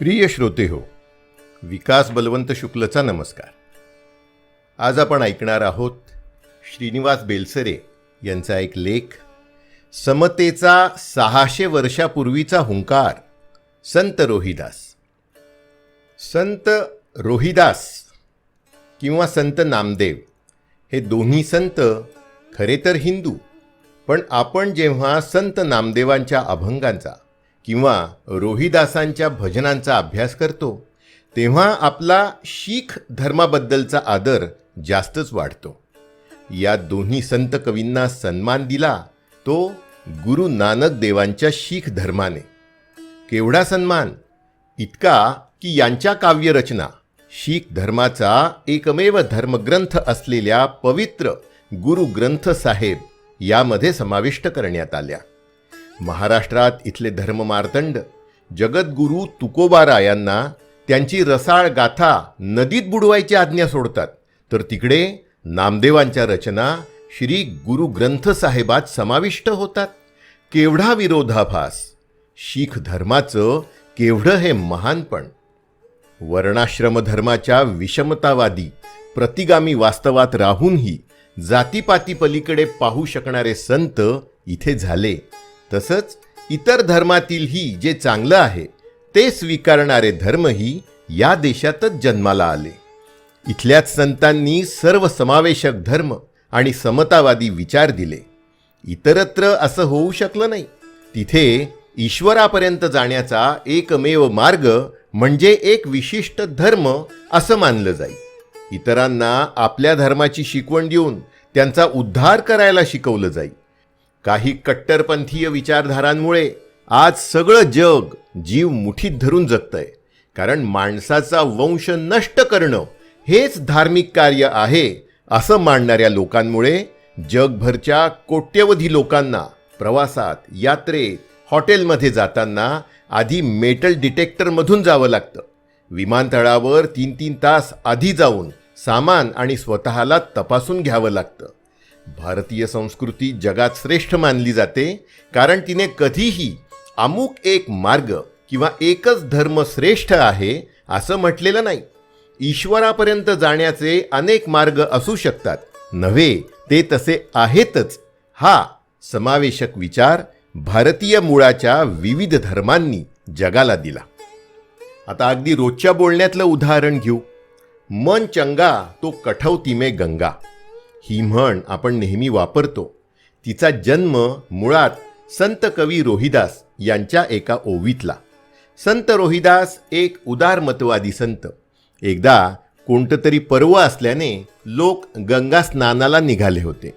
प्रिय श्रोते हो, विकास बलवंत शुक्लचा नमस्कार. आज आपण ऐकणार आहोत श्रीनिवास बेलसरे यांचा एक लेख, समतेचा 600 वर्षापूर्वीचा हुंकार, संत रोहिदास. संत रोहिदास किंवा संत नामदेव हे दोन्ही संत खरे तर हिंदू, पण आपण जेव्हा संत नामदेवांच्या अभंगांचा किंवा रोहिदासांच्या भजनांचा अभ्यास करतो तेव्हा आपला शीख धर्माबद्दलचा आदर जास्तच वाढतो. या दोन्ही संत कवींना सन्मान दिला तो गुरु नानक देवांच्या शीख धर्माने. केवढा सन्मान! इतका की यांच्या काव्यरचना शीख धर्माचा एकमेव धर्मग्रंथ असलेल्या पवित्र गुरु ग्रंथ साहेब यामध्ये समाविष्ट करण्यात आल्या. महाराष्ट्रात इथले धर्ममार्तंड जगद्गुरू तुकोबारायांना त्यांची रसाळ गाथा नदीत बुडवायची आज्ञा सोडतात, तर तिकडे नामदेवांच्या रचना श्री गुरु ग्रंथ साहेबात समाविष्ट होतात. केवढा विरोधाभास! शीख धर्माचं केवढं हे महानपण! वर्णाश्रम धर्माच्या विषमतावादी प्रतिगामी वास्तवात राहूनही जातीपाती पलीकडे पाहू शकणारे संत इथे झाले. तसंच इतर धर्मातीलही जे चांगलं आहे ते स्वीकारणारे धर्मही या देशातच जन्माला आले. इथल्याच संतांनी सर्वसमावेशक धर्म आणि समतावादी विचार दिले. इतरत्र असं होऊ शकलं नाही. तिथे ईश्वरापर्यंत जाण्याचा एकमेव मार्ग म्हणजे एक विशिष्ट धर्म असं मानलं जाईल. इतरांना आपल्या धर्माची शिकवण देऊन त्यांचा उद्धार करायला शिकवलं जाईल. काही कट्टरपंथीय विचारधारांमुळे आज सगळं जग जीव मुठीत धरून जगतंय, कारण माणसाचा वंश नष्ट करणं हेच धार्मिक कार्य आहे असं मानणाऱ्या लोकांमुळे जगभरच्या कोट्यवधी लोकांना प्रवासात, यात्रेत, हॉटेलमध्ये जाताना आधी मेटल डिटेक्टरमधून जावं लागतं. विमानतळावर 3-3 तास आधी जाऊन सामान आणि स्वतःला तपासून घ्यावं लागतं. भारतीय संस्कृती जगात श्रेष्ठ मानली जाते कारण तिने कधीही अमुक एक मार्ग किंवा एकच धर्म श्रेष्ठ आहे असं म्हटलेलं नाही. ईश्वरापर्यंत जाण्याचे अनेक मार्ग असू शकतात, नव्हे ते तसे आहेतच, हा समावेशक विचार भारतीय मुळाच्या विविध धर्मांनी जगाला दिला. आता अगदी रोजच्या बोलण्यातलं उदाहरण घेऊ. मन चंगा तो कठौती में गंगा ही म्हण आपण नेहमी वापरतो. तिचा जन्म मुळात संत कवी रोहिदास यांच्या एका ओवीतला. संत रोहिदास एक उदारमतवादी संत. एकदा कोणतं तरी पर्व असल्याने लोक गंगा स्नानाला निघाले होते.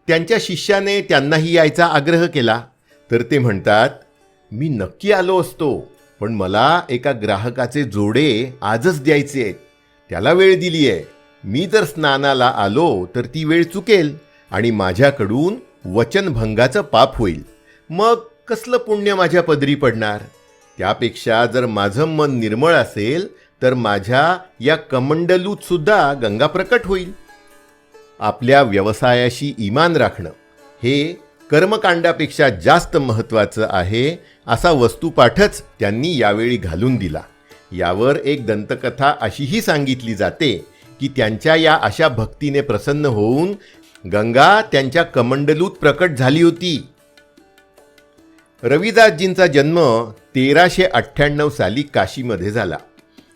त्यांच्या शिष्याने त्यांनाही यायचा आग्रह केला, तर ते म्हणतात, मी नक्की आलो असतो, पण मला एका ग्राहकाचे जोडे आजच द्यायचे आहेत, त्याला वेळ दिली आहे. मी जर स्नानाला आलो तर ती वेळ चुकेल आणि माझ्याकडून वचनभंगाचं पाप होईल. मग कसलं पुण्य माझ्या पदरी पडणार? त्यापेक्षा जर माझं मन निर्मळ असेल तर माझ्या या कमंडलूत सुद्धा गंगा प्रकट होईल. आपल्या व्यवसायाशी इमान राखणं हे कर्मकांडापेक्षा जास्त महत्त्वाचं आहे असा वस्तुपाठच त्यांनी यावेळी घालून दिला. यावर एक दंतकथा अशीही सांगितली जाते की त्यांच्या या अशा भक्तीने प्रसन्न होऊन गंगा त्यांच्या कमंडलूत प्रकट झाली होती. रविदासजींचा जन्म 1398 साली काशीमध्ये झाला.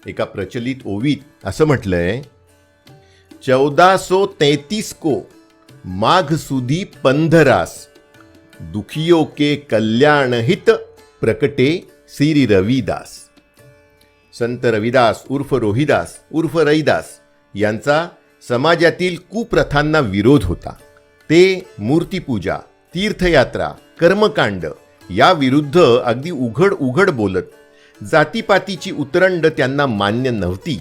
एका प्रचलित ओवीत असं म्हटलंय, 1433 को माघ सुदी पंधरास दुखियों के कल्याण हित प्रकटे श्री रविदास. संत रविदास उर्फ रोहिदास उर्फ रैदास यांचा समाजातील कुप्रथांना विरोध होता. ते मूर्तीपूजा, तीर्थयात्रा, कर्मकांड या विरुद्ध अगदी उघड बोलत. जातीपातीची उतरंड त्यांना मान्य नव्हती.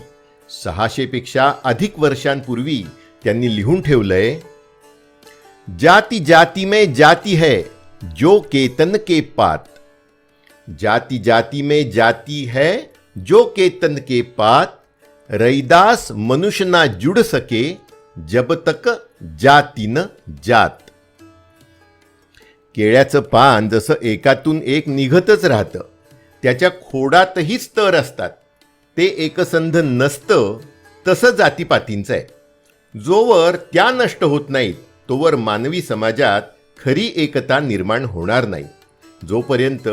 600 पेक्षा अधिक वर्षांपूर्वी त्यांनी लिहून ठेवलंय, जाति जाति में जाति है जो केतन के पात. जाति जाति में जाति है जो केतन के पात. रैदास मनुष्य ना जुड़ सके जब तक जाती न जात. केळ्याचं पान जसं एकातून एक निघतच राहतं, त्याच्या खोडातही स्तर असतात. ते एकसंध नसतं तसं जातीपातींचं आहे. जोवर त्या नष्ट होत नाहीत तोवर मानवी समाजात खरी एकता निर्माण होणार नाही. जोपर्यंत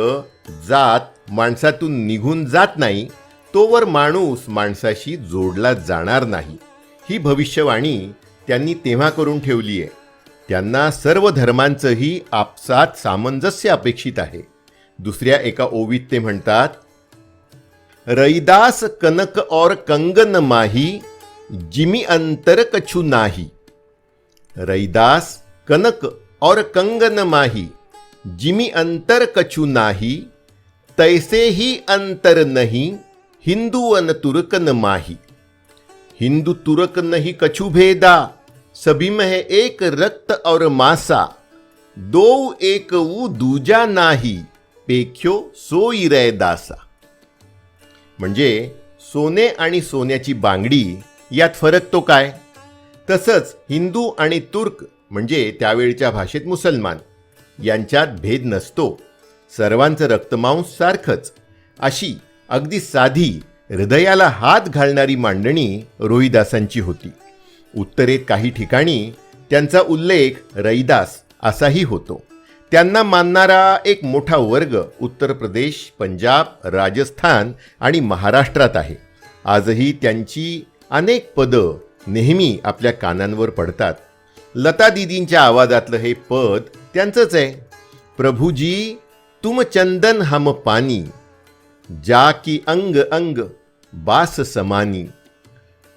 जात माणसातून निघून जात नाही तोवर माणूस माणसाशी जोडला जाणार नाही. ही भविष्यवाणी त्यांनी तेव्हा करून ठेवली आहे. त्यांना सर्व धर्मांचंही आपसात सामंजस्य अपेक्षित आहे. दुसऱ्या एका ओवीत ते म्हणतात, रैदास कनक और कंगन माही, जिमी अंतर कछु नाही. रैदास कनक और कंगन माही, जिमी अंतर कछु नाही. तैसे ही अंतर नहीं, हिंदू अन तुर्कन माही. हिंदू तुर्क नहीं कछु भेदा, सभी में है एक रक्त और मासा. दो एक ऊ दूजा नाही, पेख्यो सोई रैदासा. म्हणजे सोने आणि सोन्याची बांगडी यात फरक तो काय? तसंच हिंदू आणि तुर्क म्हणजे त्यावेळच्या भाषेत मुसलमान यांच्यात भेद नसतो. सर्वांचं रक्तमांस सारखंच. अशी अगदी साधी हृदयाला हात घालणारी मांडणी रोहिदासांची होती. उत्तरेत काही ठिकाणी त्यांचा उल्लेख रैदास असाही होतो. त्यांना मानणारा एक मोठा वर्ग उत्तर प्रदेश, पंजाब, राजस्थान आणि महाराष्ट्रात आहे. आजही त्यांची अनेक पदं नेहमी आपल्या कानांवर पडतात. लता दीदींच्या आवाजातलं हे पद त्यांचंच आहे. प्रभुजी तुम चंदन हम पानी, जा की अंग अंग बास समानी.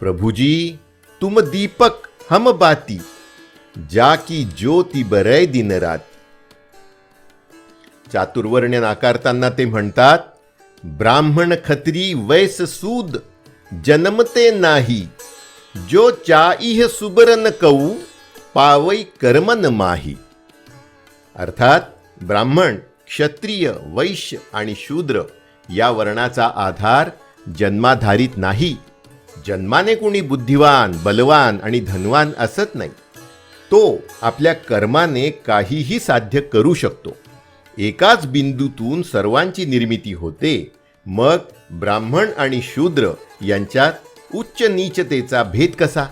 प्रभुजी तुम दीपक हम बाती, जा की ज्योति बरै दिन रात. चातुर्वर्ण्य नाकारताना ते म्हणतात, ब्राह्मण खत्री वैस सूद जन्मते नाही, जो चाईह सुबरन कऊ पावई कर्मन माही. अर्थात ब्राह्मण, क्षत्रिय, वैश्य आणि शूद्र या वर्णाचा आधार जन्माधारित नाही. जन्माने कोणी बुद्धिवान, बलवान आणि धनवान असत नाही. तो आपल्या कर्माने काहीही साध्य करू शकतो. एकाच बिंदूतून सर्वांची निर्मिती होते. मग ब्राह्मण आणि शूद्र यांच्यात उच्च नीचतेचा भेद कसा?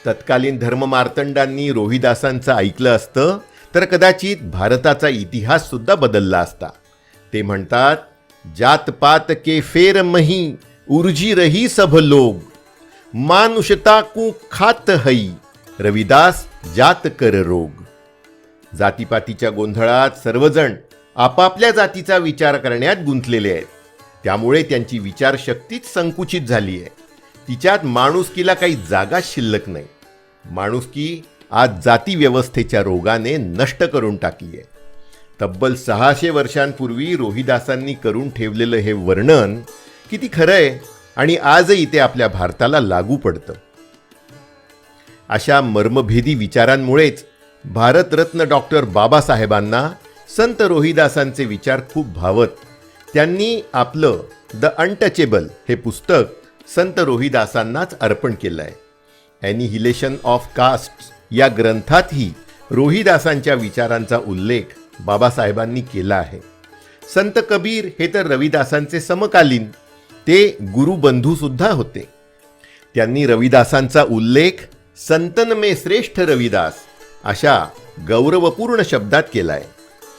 तत्कालीन धर्ममार्तंडांनी रोहिदासांचं ऐकलं असतं तर कदाचित भारताचा इतिहास सुद्धा बदलला असता. ते म्हणतात, जातपात के फेर मही उर्जी रही सब लोग, मानुषता को खात हई रविदास जात कर रोग. जातीपातीच्या गोंधळात सर्वजण आपापल्या जातीचा विचार करण्यात गुंतलेले आहेत. त्यामुळे त्यांची विचारशक्तीच संकुचित झाली आहे. तिच्यात माणुसकीला काही जागा शिल्लक नाही. माणुसकी आज जाती व्यवस्थेच्या रोगाने नष्ट करून टाकली आहे. तब्बल 600 वर्षांपूर्वी रोहिदासांनी करून ठेवलेलं हे वर्णन किती खरं आहे आणि आजही ते आपल्या भारताला लागू पडतं. अशा मर्मभेदी विचारांमुळेच भारतरत्न डॉक्टर बाबासाहेबांना संत रोहिदासांचे विचार खूप भावत. त्यांनी आपलं द अनटचेबल हे पुस्तक संत रोहिदासांनाच अर्पण केलं आहे. ॲनिहिलेशन ऑफ कास्ट या ग्रंथातही रोहिदासांच्या विचारांचा उल्लेख बाबासाहेबांनी केला आहे. संत कबीर हे तर रविदासांचे समकालीन, ते गुरुबंधूसुद्धा होते. त्यांनी रविदासांचा उल्लेख संतन में श्रेष्ठ रविदास अशा गौरवपूर्ण शब्दात केला आहे.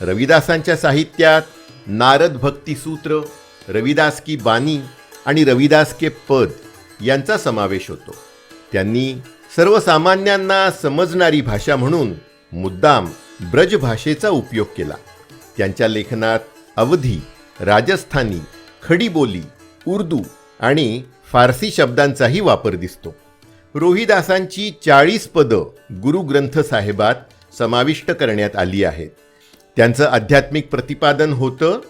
रविदासांच्या साहित्यात नारद भक्तिसूत्र, रविदास की बानी आणि रविदास के पद यांचा समावेश होतो. त्यांनी सर्वसामान्यांना समजणारी भाषा म्हणून मुद्दाम ब्रज भाषेचा उपयोग केला. त्यांच्या लेखनात अवधी, राजस्थानी, खडीबोली, उर्दू आणि फारसी शब्दांचाही वापर दिसतो. रोहिदासांची 40 पदं गुरुग्रंथ साहेबात समाविष्ट करण्यात आली आहेत. त्यांचं आध्यात्मिक प्रतिपादन होतं,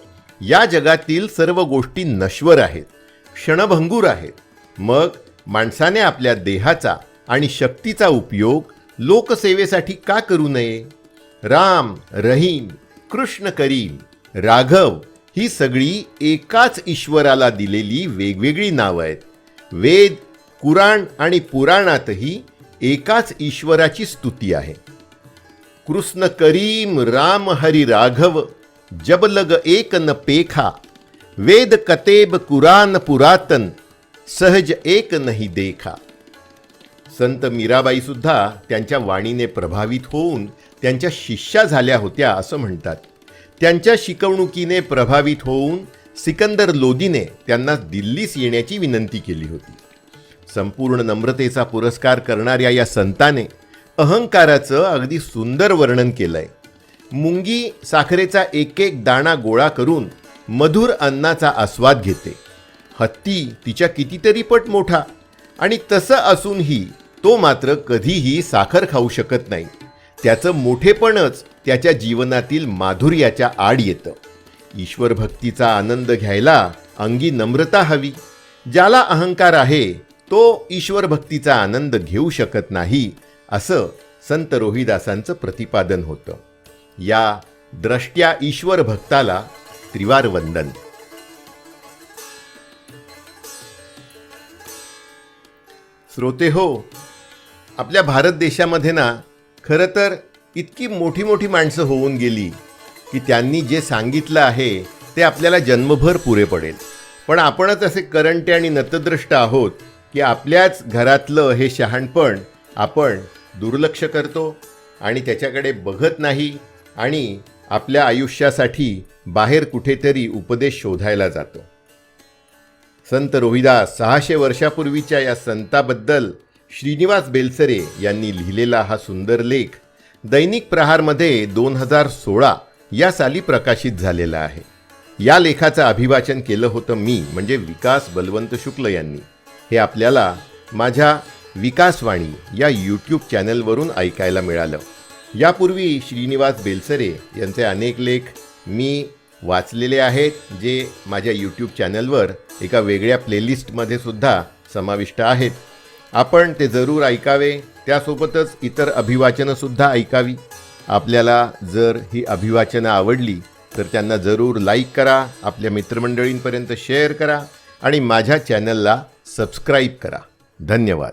या जगातील सर्व गोष्टी नश्वर आहेत, क्षणभंगूर आहेत. मग माणसाने आपल्या देहाचा आणि शक्तीचा उपयोग लोकसेवेसाठी का करू नये? राम, रहीम, कृष्ण करीम, राघव ही सगळी एकाच ईश्वराला दिलेली वेगवेगळी नावं आहेत. वेद, कुराण आणि पुराणातही एकाच ईश्वराची स्तुती आहे. कृष्ण करीम, राम हरी राघव, जब लग एक न पेखा, वेद कतेब कुरान पुरातन, सहज एक नहीं देखा. संत मीराबाई सुद्धा त्यांच्या वाणीने प्रभावित होऊन त्यांच्या शिष्या झाल्या होत्या असं म्हणतात. त्यांच्या शिकवणुकीने प्रभावित होऊन सिकंदर लोदीने त्यांना दिल्लीस येण्याची विनंती केली होती. संपूर्ण नम्रतेचा पुरस्कार करणाऱ्या या संताने अहंकाराचं अगदी सुंदर वर्णन केलंय. मुंगी साखरेचा एक एक दाणा गोळा करून मधुर अन्नाचा आस्वाद घेते. हत्ती तिच्या कितीतरी पट मोठा, आणि तसं असूनही तो मात्र कधीही साखर खाऊ शकत नाही. त्याचं मोठेपणच त्याच्या जीवनातील माधुर्याच्या आड येतं. ईश्वर भक्तीचा आनंद घ्यायला अंगी नम्रता हवी. ज्याला अहंकार आहे तो ईश्वर भक्तीचा आनंद घेऊ शकत नाही, असं संत रोहिदासांचं प्रतिपादन होतं. या द्रष्ट्या ईश्वर भक्ताला त्रिवार वंदन. श्रोते हो, आपल्या भारत देशामध्ये ना खरं तर इतकी मोठी मोठी माणसं होऊन गेली की त्यांनी जे सांगितलं आहे ते आपल्याला जन्मभर पुरे पडेल. पण आपणच असे करंटे आणि नतद्रष्ट आहोत की आपल्याच घरातलं हे शहाणपण आपण दुर्लक्ष करतो आणि त्याच्याकडे बघत नाही, आणि आपल्या आयुष्यासाठी बाहेर कुठेतरी उपदेश शोधायला जातो. संत रोहिदास 600 वर्षापूर्वीच्या या संताबद्दल श्रीनिवास बेलसरे यांनी लिहिलेला हा सुंदर लेख दैनिक प्रहारमध्ये 2016 या साली प्रकाशित झालेला आहे. या लेखाचं अभिवाचन केलं होतं मी, म्हणजे विकास बलवंत शुक्ल यांनी. हे आपल्याला माझ्या विकासवाणी या यूट्यूब चॅनलवरून ऐकायला मिळालं. यापूर्वी श्रीनिवास बेलसरे यांचे अनेक लेख मी वाचलेले आहेत, जे माझ्या यूट्यूब चॅनलवर एका वेगळ्या प्लेलिस्टमध्ये सुद्धा समाविष्ट आहेत. आपण ते जरूर ऐकावे. त्यासोबतच इतर अभिवाचनंसुद्धा ऐकावी. आपल्याला जर ही अभिवाचनं आवडली तर त्यांना जरूर लाईक करा, आपल्या मित्रमंडळींपर्यंत शेअर करा आणि माझ्या चॅनलला सबस्क्राईब करा. धन्यवाद.